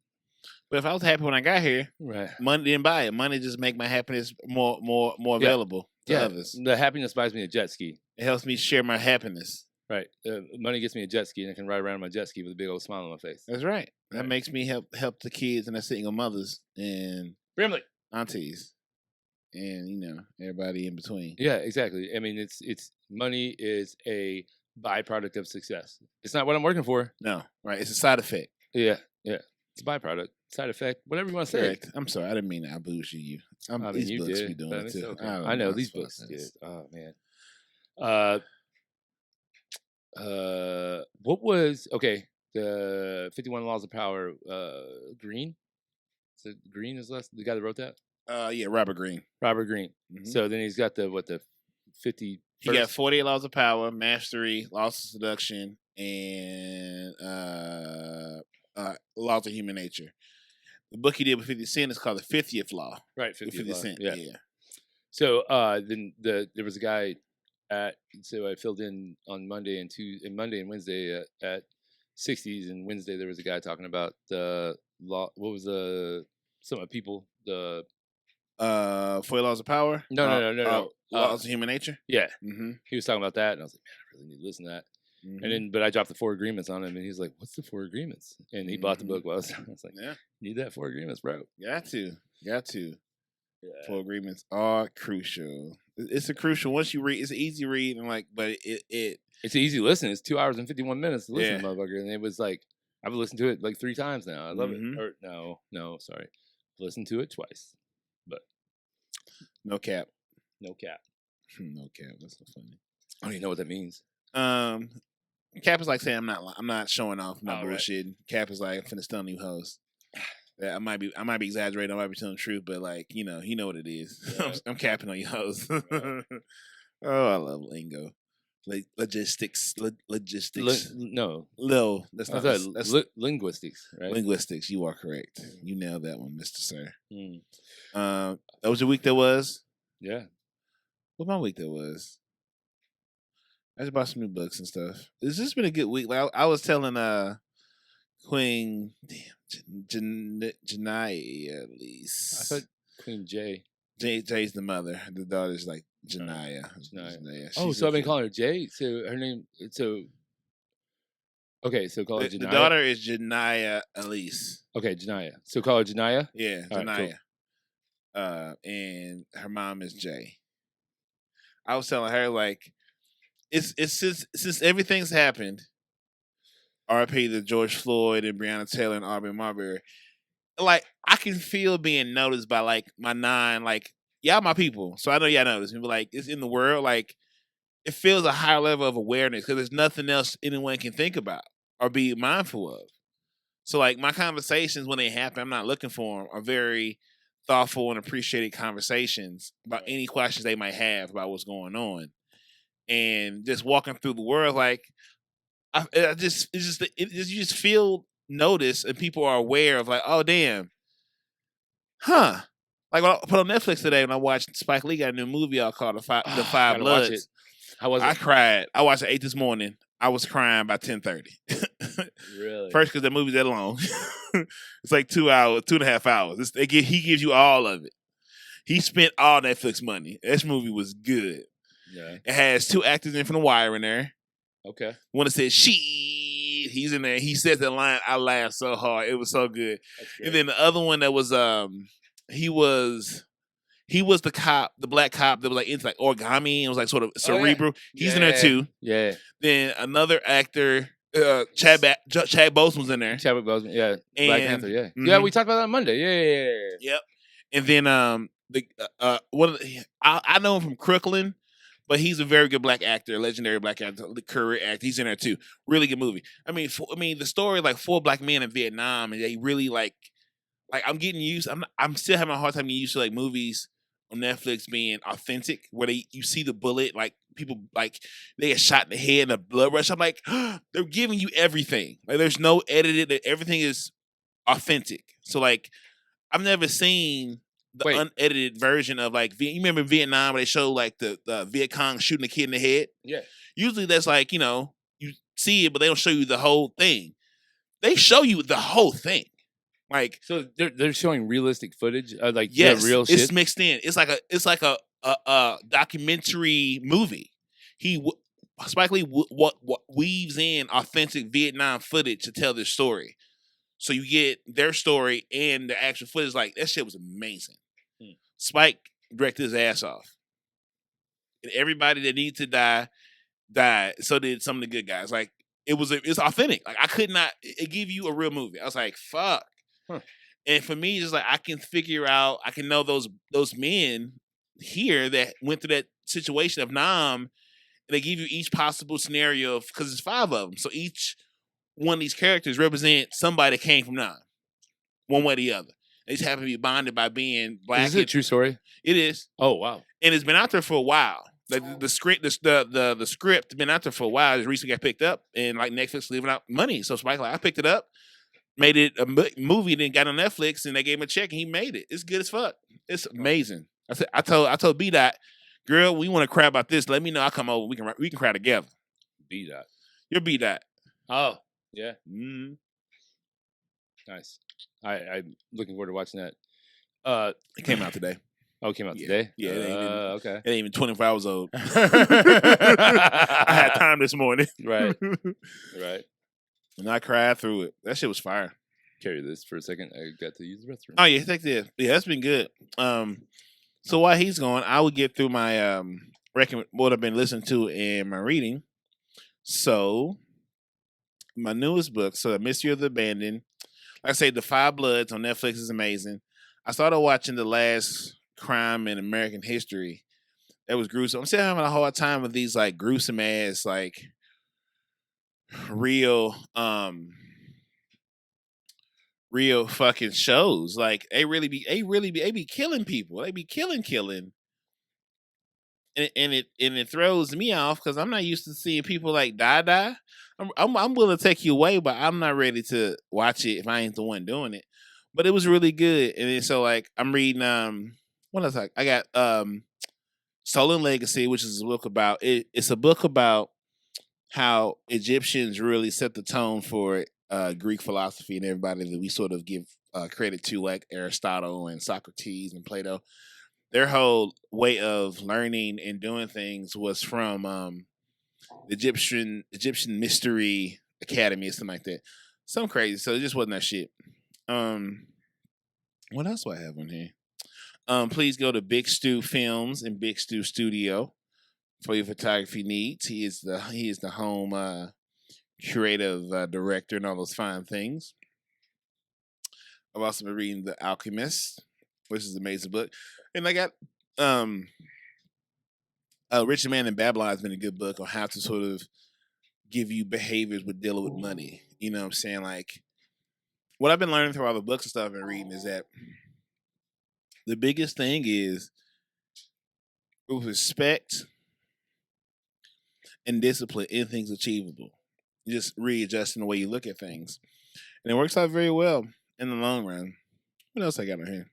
But if I was happy when I got here, right? Money didn't buy it. Money just make my happiness more available to others. The happiness buys me a jet ski. It helps me share my happiness. Right. Money gets me a jet ski, and I can ride around on my jet ski with a big old smile on my face. That's right. That makes me help the kids and the single mothers and Brimley aunties, and everybody in between. Yeah, exactly. I mean, it's money is a byproduct of success. It's not what I'm working for. No, right. It's a side effect. Yeah. It's a byproduct, side effect, whatever you want to say. Correct. I'm sorry, I didn't mean to bougie you. These you books did, be doing it too. Okay. I know these books did. Oh man. What was the 51 Laws of Power? Green. So Green is the guy that wrote that. Yeah, Robert Greene. So then he's got the 50. He got 48 Laws of Power, Mastery, Laws of Seduction, and Laws of Human Nature. The book he did with 50 Cent is called The 50th Law. Right, 50 Cent. Yeah. So then there was a guy so I filled in on Monday and Wednesday at 60s, and Wednesday there was a guy talking about the law. What was some of the people 48 Laws of Power? No. Laws of Human Nature? Yeah. He was talking about that, and I was like, man, I really need to listen to that. But I dropped the 4 agreements on him, and he's like, "What's the 4 agreements?" And he bought the book. Well, I was like, "Yeah, need that 4 agreements, bro." Got to. Yeah. 4 agreements are crucial. It's a crucial. Once you read, it's an easy read, and but it's an easy listen. It's 2 hours and 51 minutes to listen to, motherfucker. And it was like I've listened to it like 3 times now. I love it. Or no, sorry, I've listened to it twice, but no cap. No cap. That's so funny. I don't even know what that means. Cap is like saying I'm not showing off, I'm not bullshitting. Right. Cap is like, I'm finna stun you hoes. I might be exaggerating, I might be telling the truth, but you know what it is. Yeah. I'm capping on you hoes. Oh, I love lingo. Logistics. No, that's not. That's linguistics, right? Linguistics. You are correct. You nailed that one, Mr. Sir. That was your week. That was. Yeah. What my week that was? I just bought some new books and stuff. It's just been a good week. Like I was telling Queen Janaya, at least. I thought Queen Jay. Jay's the mother. The daughter's like Janaya. Oh, so I've been calling her Jay. So her name. Okay, so call her Janaya. The daughter is Janaya Elise. Okay, Janaya. So call her Janaya. Yeah, Janaya. Right, cool. And her mom is Jay. I was telling her it's since everything's happened. R.I.P. to George Floyd and Breonna Taylor and Aubrey Marbury. Like I can feel being noticed by like my like y'all my people. So I know y'all notice me, but like it's in the world. Like it feels a higher level of awareness because there's nothing else anyone can think about or be mindful of. So like my conversations when they happen, I'm not looking for them, are very thoughtful and appreciated conversations about any questions they might have about what's going on, and just walking through the world like I just you just feel noticed and people are aware of like, oh damn, huh. Like when I put on Netflix today when I watched Spike Lee got a new movie out called The Five Gotta watch it. Bloods. How was I it? cried. I watched it 8 this morning. I was crying by 10:30. Really? First, because the movie's that long. It's like 2 hours, 2.5 hours. He gives you all of it. He spent all Netflix money. This movie was good. Yeah. It has 2 actors in from The Wire in there. Okay. One that says "she," he's in there. He says that line. I laughed so hard. It was so good. And then the other one that was he was the cop, the black cop that was like into like origami and was like sort of cerebral. Oh, yeah. He's in there too. Yeah. Then another actor, Chad Boseman's in there. Chadwick Boseman, yeah. And, Black Panther, yeah. Yeah, we talked about that on Monday. Yeah. Yep. And then the one of the, I know him from Crooklyn, but he's a very good black actor, legendary black actor, career actor. He's in there too. Really good movie. I mean, the story like 4 black men in Vietnam, and they really like I'm getting used. I'm still having a hard time getting used to like movies on Netflix being authentic, where you see the bullet, like people like they get shot in the head and a blood rush. I'm like, they're giving you everything. Like there's no edited. Everything is authentic. So like, I've never seen the unedited version of like you remember in Vietnam where they show like the Viet Cong shooting a kid in the head. Yeah. Usually that's like you see it, but they don't show you the whole thing. They show you the whole thing. Like so, they're showing realistic footage, like yes, real shit. It's mixed in. It's like a documentary movie. Spike Lee weaves in authentic Vietnam footage to tell this story, so you get their story and the actual footage. Like that shit was amazing. Spike directed his ass off, and everybody that needed to die died. So did some of the good guys. Like it's authentic. Like I could not. It give you a real movie. I was like, fuck. Huh. And for me, just like I can figure out, I can know those men here that went through that situation of Nam, and they give you each possible scenario because there's 5 of them. So each one of these characters represent somebody that came from Nam, one way or the other. They just happen to be bonded by being black. Is it a true story? It is. Oh wow! And it's been out there for a while. Like the script, the script been out there for a while. It recently got picked up, and like Netflix leaving out money. So Spike, like I picked it up. Made it a movie, then got on Netflix, and they gave him a check, and he made it. It's good as fuck. It's amazing. I told B Dot, girl, we want to cry about this. Let me know. I'll come over. We can cry together. B Dot, you're B Dot. Oh yeah, mm-hmm. Nice. I'm looking forward to watching that. It came out today. Oh, it came out today. Yeah. Okay. It ain't even 24 hours old. I had time this morning. Right. And I cried through it. That shit was fire. Carry this for a second. I got to use the restroom. Oh yeah, take this. Yeah, that's been good. So while he's going, I would get through my what I've been listening to and my reading. So my newest book, The Mystery of the Abandoned. Like I say, The 5 Bloods on Netflix is amazing. I started watching the last crime in American history. That was gruesome. I'm still having a hard time with these like gruesome ass like real fucking shows. Like they be killing people. They be killing. And it throws me off because I'm not used to seeing people like die. I'm willing to take you away, but I'm not ready to watch it if I ain't the one doing it. But it was really good. And then so like I'm reading what else I got Stolen Legacy, which is a book about it's a book about how Egyptians really set the tone for Greek philosophy and everybody that we sort of give credit to, like Aristotle and Socrates and Plato. Their whole way of learning and doing things was from the Egyptian Mystery Academy or something like that. Something crazy. So it just wasn't that shit. What else do I have on here? Please go to Big Stew Films and Big Stew Studio for your photography needs. He is the home creative director and all those fine things. I've also been reading The Alchemist, which is an amazing book, and I got Rich Man in Babylon has been a good book on how to sort of give you behaviors with dealing with money. You know what I'm saying? Like, what I've been learning through all the books and stuff I've been reading is that the biggest thing is with respect and discipline, anything's achievable. Just readjusting the way you look at things. And it works out very well in the long run. What else I got on here?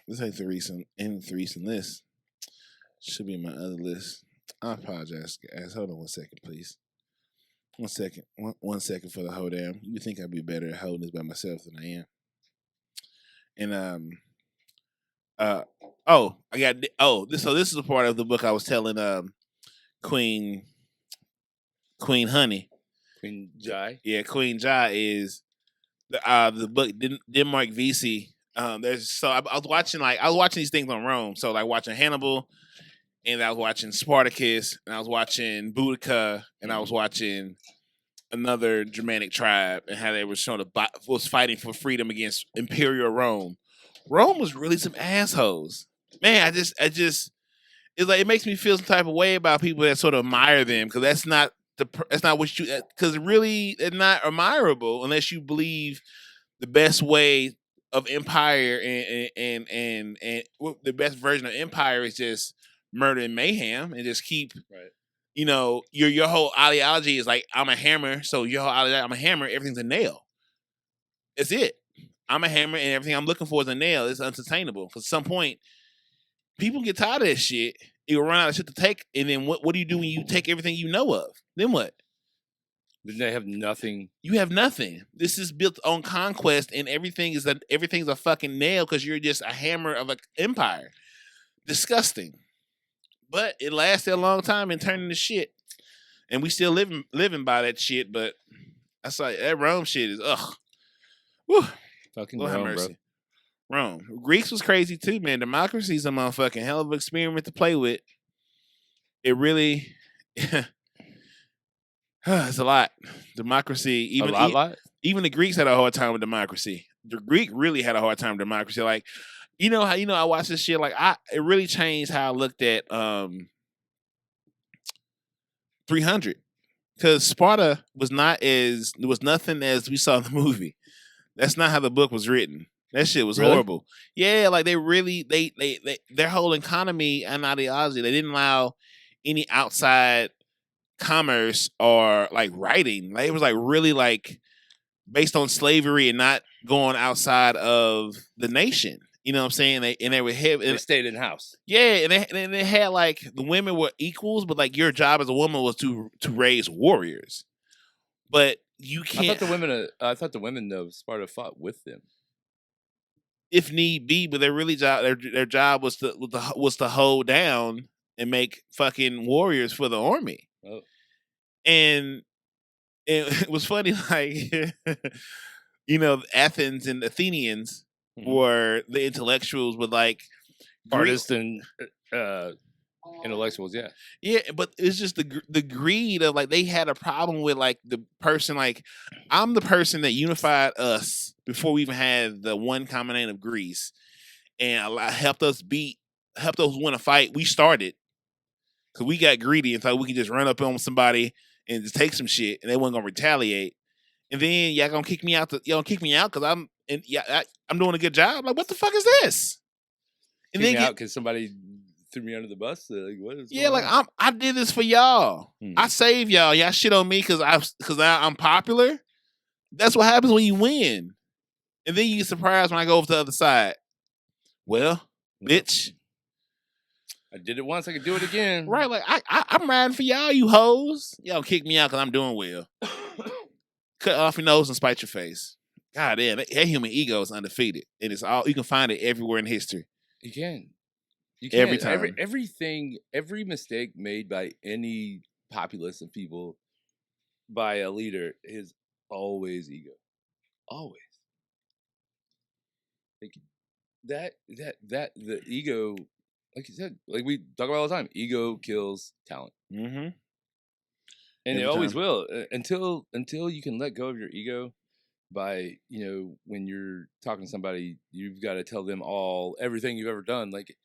This ain't the recent list. Should be in my other list. I apologize, guys. Hold on 1 second, please. 1 second. 1 second for the whole damn. You would think I'd be better at holding this by myself than I am. And this is a part of the book I was telling Queen Honey. Queen Jai. Yeah, Queen Jai is the book Denmark Vesey. I was watching these things on Rome. So like watching Hannibal, and I was watching Spartacus, and I was watching Boudica, and I was watching another Germanic tribe, and how they were was fighting for freedom against Imperial Rome. Rome was really some assholes, man. It's like it makes me feel some type of way about people that sort of admire them, because that's not what you, because really they're not admirable unless you believe the best way of empire and the best version of empire is just murder and mayhem, and just keep right. You know, your whole ideology is like, I'm a hammer, so your whole ideology, I'm a hammer, everything's a nail. That's it. I'm a hammer, and everything I'm looking for is a nail. It's unsustainable. Because at some point, people get tired of that shit. You'll run out of shit to take, and then what do you do when you take everything you know of? Then what? Then they have nothing. You have nothing. This is built on conquest, and everything's a fucking nail because you're just a hammer of an empire. Disgusting. But it lasted a long time and turned into shit. And we still living by that shit, but that's like that Rome shit is ugh. Woo. Fucking Lord have Rome, mercy. bro. Rome. Greeks was crazy too, man. Democracy's a motherfucking hell of an experiment to play with. It really it's a lot. Democracy, even the Greeks had a hard time with democracy. The Greek really had a hard time with democracy. Like, you know how I watched this shit. Like, it really changed how I looked at 300, because Sparta was nothing as we saw in the movie. That's not how the book was written. That shit was horrible. Yeah, like they their whole economy and ideology, they didn't allow any outside commerce or like writing. Like, it was like really like based on slavery and not going outside of the nation. You know what I'm saying? They were heavy. They stayed in house. Yeah, and they had like the women were equals, but like your job as a woman was to raise warriors. But you can't. I thought the women of Sparta fought with them, if need be. But their job was to hold down and make fucking warriors for the army. Oh. And it was funny, like Athens and Athenians were the intellectuals with like artists and intellectuals, yeah, but it's just the greed of like they had a problem with like the person, like I'm the person that unified us before we even had the one common name of Greece, and helped us win a fight we started, because we got greedy and thought we could just run up on somebody and just take some shit, and they weren't gonna retaliate. And then y'all gonna kick me out? Y'all gonna kick me out because I'm doing a good job? Like, what the fuck is this? And then out because somebody threw me under the bus. Like, what is? Yeah, like I did this for y'all. I saved y'all. Y'all shit on me because I'm popular. That's what happens when you win. And then you get surprised when I go over to the other side. Well, bitch. I did it once. I could do it again. Right, like I'm riding for y'all, you hoes. Y'all kick me out because I'm doing well. Cut off your nose and spite your face. God damn, that human ego is undefeated, and it's all you can find it everywhere in history. You can every time. Every mistake made by any populace of people by a leader is always ego. Always. Like the ego like you said, like we talk about all the time, ego kills talent. Mm-hmm. And Every it always time. will until you can let go of your ego by, when you're talking to somebody, you've got to tell them everything you've ever done. Like,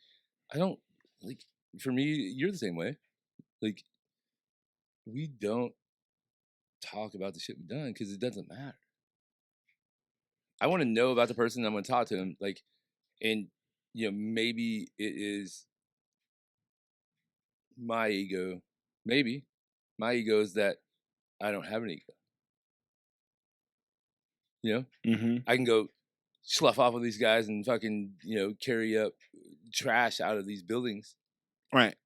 I don't, like, for me, you're the same way. Like, we don't talk about the shit we've done because it doesn't matter. I want to know about the person. I'm going to talk to him. Like, and, maybe it is my ego. Maybe my ego is that I don't have an ego. Mm-hmm. I can go slough off with these guys and fucking, carry up trash out of these buildings. Right.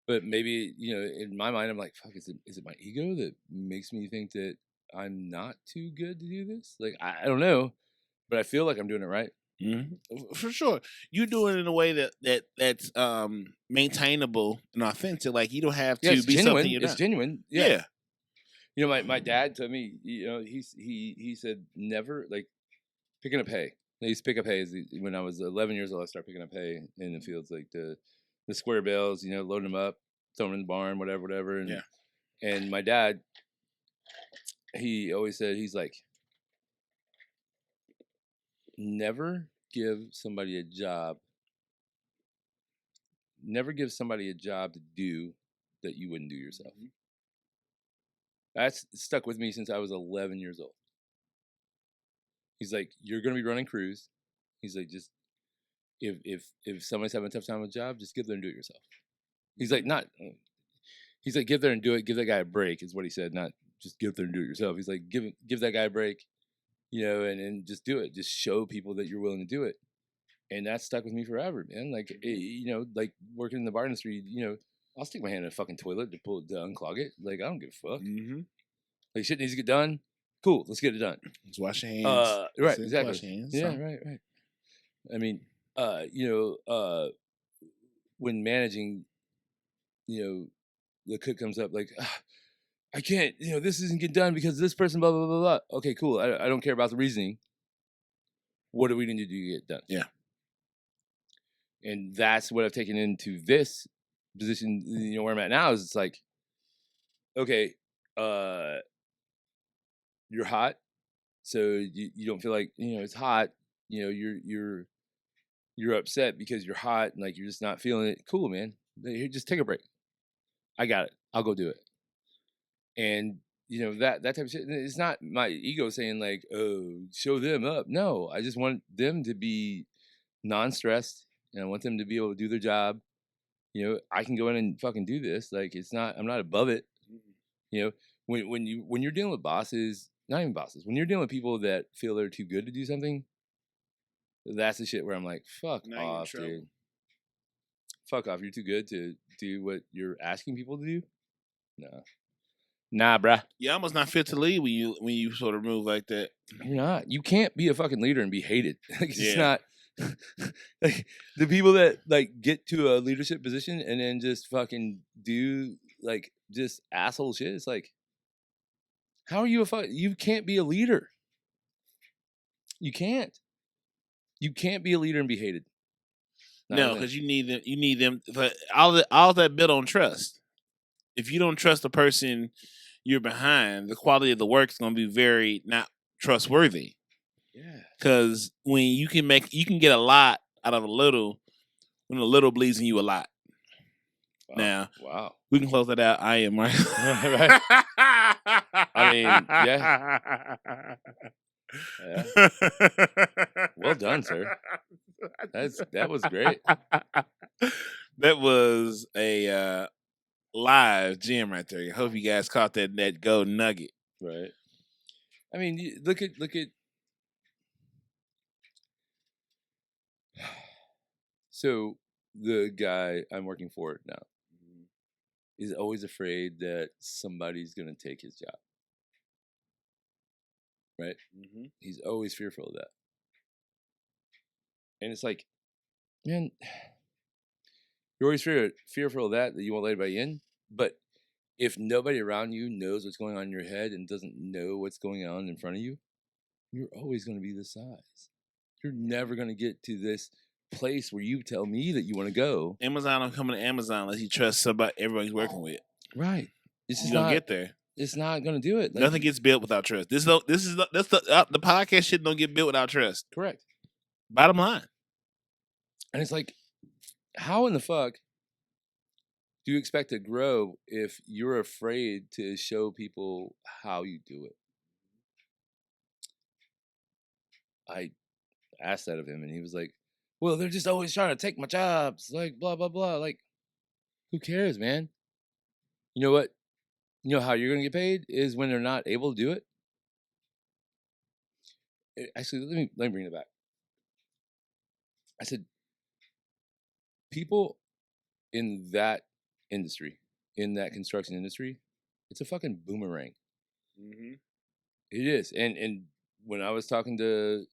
But maybe, in my mind, I'm like, fuck, is it my ego that makes me think that I'm not too good to do this? Like, I don't know, but I feel like I'm doing it right. Mm-hmm. For sure, you do it in a way that's maintainable and authentic. Like you don't have Yeah, to it's be genuine. something you're It's not. genuine. Yeah. Yeah. My dad told me, he said never, like, picking up hay. I used to pick up hay when I was 11 years old. I started picking up hay in the fields, like the square bales, loading them up, throwing them in the barn, whatever. And, and my dad, he always said, he's like, never give somebody a job to do that you wouldn't do yourself. Mm-hmm. That's stuck with me since I was 11 years old. He's like, you're going to be running crews. He's like, just if somebody's having a tough time with a job, just get there and do it yourself. He's like, he's like, get there and do it. Give that guy a break is what he said. Not just get there and do it yourself. He's like, give that guy a break, and just do it. Just show people that you're willing to do it. And that stuck with me forever, man. Like, like working in the bar industry, I'll stick my hand in a fucking toilet to unclog it. Like, I don't give a fuck. Mm-hmm. Like, shit needs to get done. Cool, let's get it done. Just wash your hands. Right, exactly. Wash your hands, yeah, right. I mean, when managing, the cook comes up like, I can't, this isn't get done because this person, blah, blah, blah, blah. Okay, cool. I don't care about the reasoning. What do we need to do to get it done? Yeah. And that's what I've taken into this position, where I'm at now is it's like, okay, you're hot. So you don't feel like, it's hot. You're upset because you're hot and like you're just not feeling it. Cool, man. Here, just take a break. I got it. I'll go do it. And that type of shit. It's not my ego saying like, oh, show them up. No, I just want them to be non-stressed, and I want them to be able to do their job. I can go in and fucking do this. Like, I'm not above it. When you're dealing with bosses, not even bosses, when you're dealing with people that feel they're too good to do something, that's the shit where I'm like, fuck off, dude. Fuck off. You're too good to do what you're asking people to do. No. Nah, bruh. You're almost not fit to lead when you sort of move like that. You're not. You can't be a fucking leader and be hated. Like, it's just not. Like, the people that like get to a leadership position and then just fucking do like just asshole shit. It's like, how are you you can't be a leader. You can't. You can't be a leader and be hated. No, because you need them. But all that built on trust. If you don't trust the person you're behind, the quality of the work is going to be very not trustworthy. Yeah. Because when you can get a lot out of a little, when a little believes in you a lot. Wow. Now, wow, we can close that out. I am right. Right. I mean, yeah. Well done, sir. That was great. That was a live gem right there. I hope you guys caught that gold nugget. Right. I mean, look at. So the guy I'm working for now is always afraid that somebody's gonna take his job. Right. Mm-hmm. He's always fearful of that. And it's like, man, you're always fearful of that you won't let anybody in. But if nobody around you knows what's going on in your head and doesn't know what's going on in front of you, you're always going to be this size. You're never going to get to this place where you tell me that you want to go. Amazon don't come to Amazon unless you trust somebody everybody he's working with. Right. It's just You don't not, get there. it's not going to do it. Like, Nothing gets built without trust. That's the podcast shit don't get built without trust. correct. Bottom line. And it's like, how in the fuck do you expect to grow if you're afraid to show people how you do it? I asked that of him, and he was like, well, they're just always trying to take my jobs, like, blah, blah, blah. Like, who cares, man? You know what? You know how you're going to get paid is when they're not able to do it. Actually, let me bring it back. I said, people in that industry, in that construction industry, it's a fucking boomerang. Mm-hmm. It is. And when I was talking to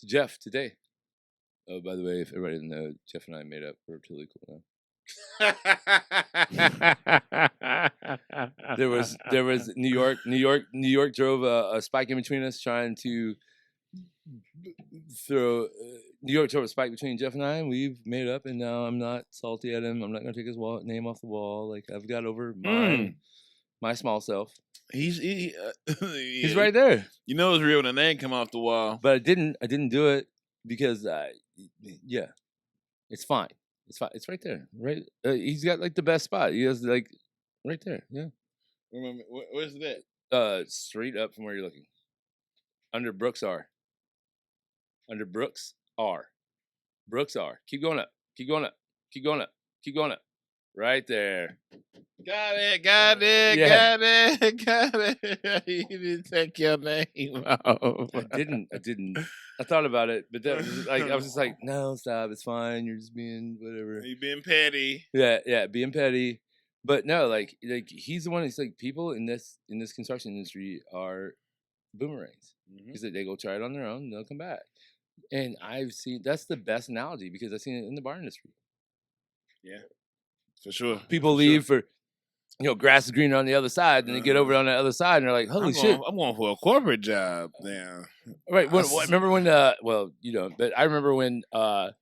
Jeff today, oh, by the way, if everybody didn't know, Jeff and I made up. We're totally cool now. There was New York drove a spike in between us, trying to throw. New York drove a spike between Jeff and I, and we've made up. And now I'm not salty at him. I'm not gonna take his name off the wall. Like, I've got over my small self. He's right there. You know it's real when the name come off the wall. But I didn't do it because it's fine. It's fine. It's right there. Right. He's got like the best spot. He has like right there. Yeah. Remember, where's that? Straight up from where you're looking. Under Brooks R. Under Brooks R. Brooks R. Keep going up. Keep going up. Keep going up. Keep going up. Right there. Got it. You didn't take your name off. I didn't. I thought about it, but that was like, I was just like, no, stop. It's fine. You're just being whatever. You being petty. Yeah, being petty. But no, like he's the one. It's like people in this construction industry are boomerangs because they go try it on their own, and they'll come back. And I've seen that's the best analogy because I've seen it in the bar industry. Yeah, for sure. People leave for, grass is greener on the other side, and they get over on the other side, and they're like, "Holy shit!" I'm going for a corporate job now. Right. Remember when? Well, you don't. But I remember when the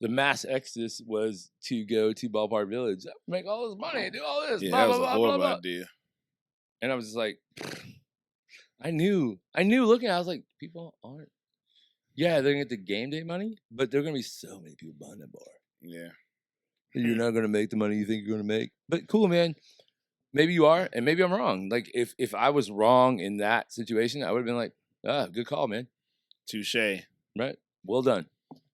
mass exodus was to go to Ballpark Village, make all this money, do all this. Yeah, blah, that was blah, a blah, horrible blah, blah. idea. And I was just like, I knew. Looking, I was like, people aren't. Yeah, they're gonna get the game day money, but there are gonna be so many people behind that bar. Yeah. You're not gonna make the money you think you're gonna make. But cool, man. Maybe you are, and maybe I'm wrong. Like if I was wrong in that situation, I would have been like, good call, man. Touche. Right? Well done.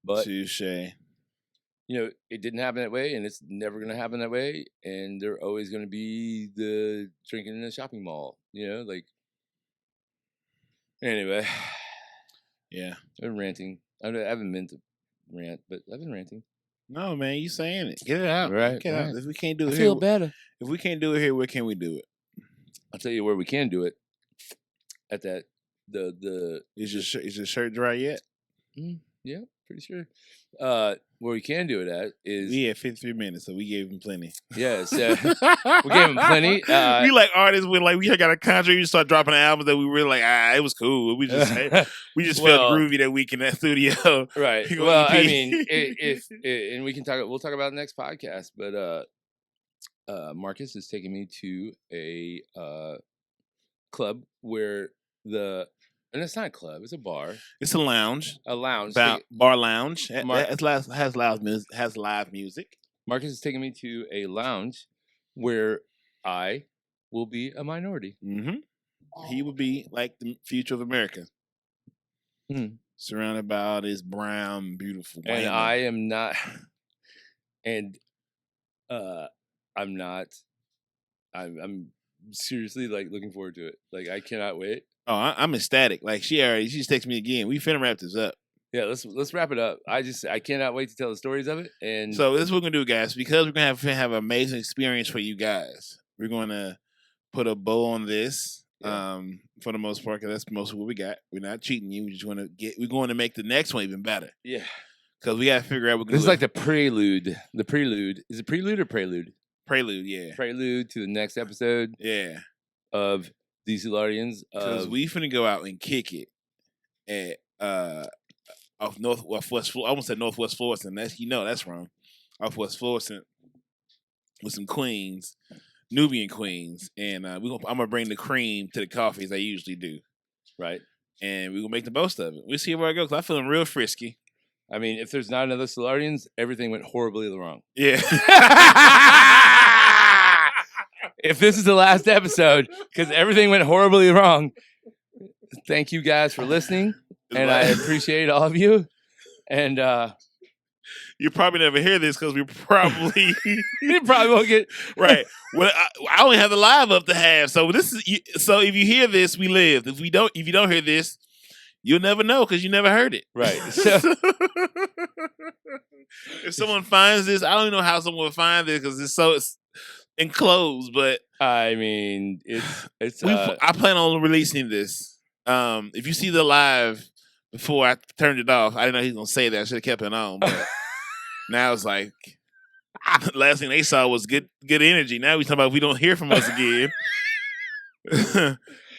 But touche. It didn't happen that way, and it's never gonna happen that way. And they're always gonna be the drinking in a shopping mall. Anyway. Yeah. I've been ranting. I haven't meant to rant, but I've been ranting. No, man, you saying it. Get it out. Right. Get it out. If we can't do it I here, feel better. If we can't do it here, where can we do it? I'll tell you where we can do it. At that is your shirt dry yet? Yeah, pretty sure. Where we can do it at is we had 53 minutes, so we gave him plenty. Yeah, so we gave him plenty. We like artists with like we got a contract. We just start dropping albums that we really like. It was cool. We just felt groovy that week in that studio. Right. Well, I mean, and we can talk. We'll talk about it next podcast. But Marcus is taking me to a club where and it's not a club; it's a bar. It's a lounge. A lounge. Bar lounge. Has live music. Marcus is taking me to a lounge where I will be a minority. Mm-hmm. He would be like the future of America. Surrounded by all this brown, beautiful women. And I am not. And I'm not. I'm seriously like looking forward to it. Like I cannot wait. Oh, I'm ecstatic. Like she just texted me again. We finna wrap this up. Yeah, let's wrap it up. I cannot wait to tell the stories of it. And so this is what we're gonna do, guys, because we're gonna have an amazing experience for you guys. We're gonna put a bow on this. For the most part, because that's most of what we got. We're not cheating you. We're going to make the next one even better. Yeah. Because we got to figure out what this is like the prelude. The prelude. Is it prelude or prelude? Prelude, yeah. Prelude to the next episode. Yeah. Of These Hilarians. Because we finna go out and kick it at off Northwest. I almost said Northwest Florissant. That's wrong. Off West Florissant with some queens, Nubian queens, and I'm gonna bring the cream to the coffee as I usually do. Right. And we're gonna make the most of it. We'll see where I go because I'm feeling real frisky. I mean, if there's not another Solarians, everything went horribly wrong. Yeah. If this is the last episode, because everything went horribly wrong, thank you guys for listening, and I appreciate all of you. And you probably never hear this because we probably you probably won't get right. Well, I only have the live up to have, so so if you hear this, we lived. If you don't hear this, you'll never know because you never heard it. Right. So, if someone finds this, I don't even know how someone would find this because it's enclosed. But I mean, it's. I plan on releasing this. If you see the live before I turned it off, I didn't know he was gonna say that. I should have kept it on. But now it's like last thing they saw was good energy. Now we talking about if we don't hear from us again.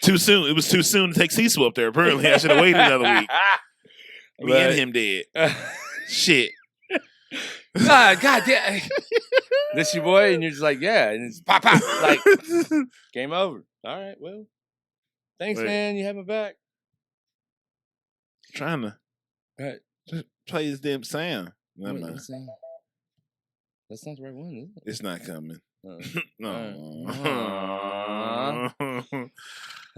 Too soon. It was too soon to take Cecil up there. Apparently, I should have waited another week. Me and him dead. Shit. God damn. This your boy, and you're just like, yeah, and it's pop, like game over. All right, well, thanks, man. You have my back. Trying to play this damn sound. That's not the right one, is it? It's not coming. No.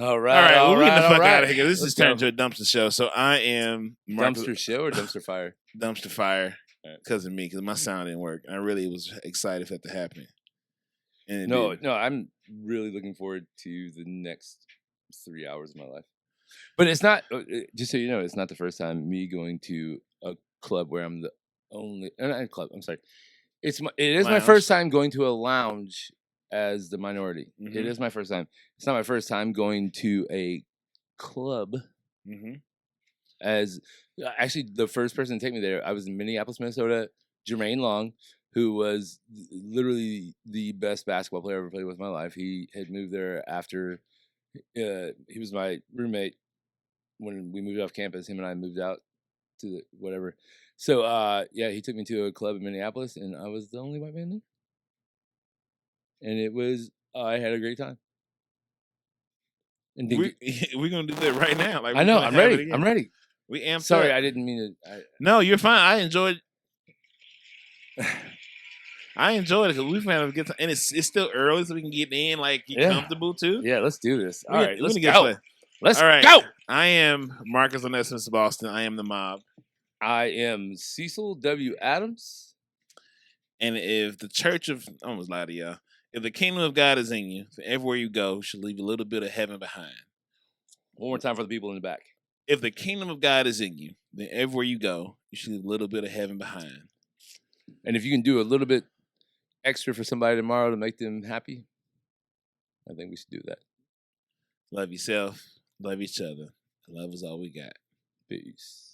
All right. We're getting the fuck out of here. This Let's is turned into a dumpster show. So I am dumpster show or dumpster fire? Dumpster fire because of me, because my sound didn't work. I really was excited for that to happen. And no, I'm really looking forward to the next 3 hours of my life. But it's not, just so you know, it's not the first time me going to a club where I'm the only, not club, I'm sorry. It is my first time going to a lounge as the minority. Mm-hmm. It is my first time. It's not my first time going to a club. Mm-hmm. As actually the first person to take me there, I was in Minneapolis, Minnesota. Jermaine Long, who was literally the best basketball player I ever played with in my life. He had moved there after he was my roommate when we moved off campus. Him and I moved out to whatever. So, he took me to a club in Minneapolis, and I was the only white man there. And I had a great time. And we're going to do that right now. Like, I know, I'm ready. We amped Sorry, up. I didn't mean to. No, you're fine. I enjoyed it because we've had a good time. And it's still early, so we can get in, get comfortable, too. Yeah, let's do this. All right, let's go. All right. Go. I am Marcus Onesimus Boston. I am the mob. I am Cecil W. Adams. And if the church of, I almost lied to y'all, if the kingdom of God is in you, so everywhere you go, you should leave a little bit of heaven behind. One more time for the people in the back. If the kingdom of God is in you, then everywhere you go, you should leave a little bit of heaven behind. And if you can do a little bit extra for somebody tomorrow to make them happy, I think we should do that. Love yourself. Love each other. Love is all we got. Peace.